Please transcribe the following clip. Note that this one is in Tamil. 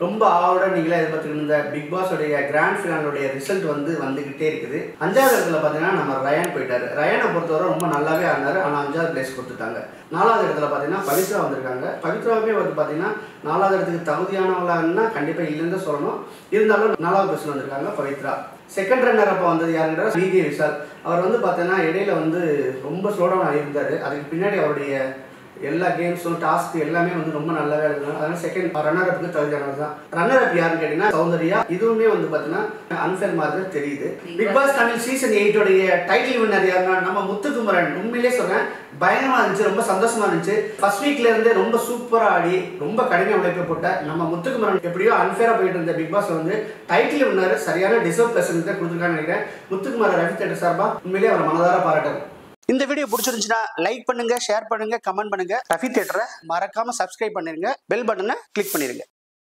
ரொம்ப ஆவலுடன் நீங்களே எதிர்பார்த்துட்டு இருந்த பிக் பாஸ் உடைய கிராண்ட் ஃபினாலுடைய ரிசல்ட் வந்துகிட்டே இருக்குது. 5வது இடத்துல பார்த்தீங்கன்னா நம்ம ரயான் போயிட்டாரு. ரயானை பொறுத்தவரை ரொம்ப நல்லாவே ஆனார். ஆனால் 5வது பிளேஸ் கொடுத்துட்டாங்க. 4வது இடத்துல பார்த்தீங்கன்னா பவித்ரா வந்திருக்காங்க. பவித்ராவுமே வந்து பார்த்தீங்கன்னா 4வது இடத்துக்கு தகுதியானவங்களான்னா கண்டிப்பாக இல்லைன்னு தான் சொல்லணும். இருந்தாலும் 4வது பிளேஸில் வந்திருக்காங்க பவித்ரா. செகண்ட் ரன்னர் அப்போ வந்தது யாருன்ற விஜே விஷால். அவர் வந்து பார்த்தீங்கன்னா இடையில வந்து ரொம்ப ஸ்லோடவுன் ஆகியிருந்தார். அதுக்கு பின்னாடி அவருடைய எல்லா கேம்ஸும் டாஸ்க் எல்லாமே வந்து ரொம்ப நல்லாவே இருந்தாங்க. அதனால செகண்ட் ரன்னர் அப்புக்கு தகுதியானது தான். ரன்னர் அப் யாருன்னு கேட்டீங்கன்னா சௌந்தர்யா. இதுவுமே வந்து பார்த்தீங்கன்னா அன்ஃபேர் மாதிரி தெரியுது. பிக் பாஸ் தமிழ் சீசன் 8 உடைய டைட்டில் வின்னர் யாருன்னா நம்ம முத்துக்குமரன். உண்மையிலே சொல்றேன், பயங்கரமா இருந்துச்சு, ரொம்ப சந்தோஷமா இருந்துச்சு. ஃபர்ஸ்ட் வீக்ல இருந்தே ரொம்ப சூப்பரா ஆடி ரொம்ப கடின உழைப்பு போட்ட நம்ம முத்துக்குமரன் எப்படியோ அன்ஃபேரா போயிட்டு இருந்த பிக் பாஸ் வந்து டைட்டில் வின்னர் சரியான டிசர்வ் பர்சன் தான் கொடுத்துருக்கான்னு நினைக்கிறேன். முத்துக்குமரன் ரவி தேட்டர் சார்பா உண்மையிலேயே அவர் மனதார பாராட்டணும். இந்த வீடியோ பிடிச்சிருந்துச்சுன்னா லைக் பண்ணுங்க, ஷேர் பண்ணுங்க, கமெண்ட் பண்ணுங்க. ரஃபி தியேட்டரை மறக்காம சப்ஸ்கிரைப் பண்ணிருங்க. பெல் பட்டனை கிளிக் பண்ணிருங்க.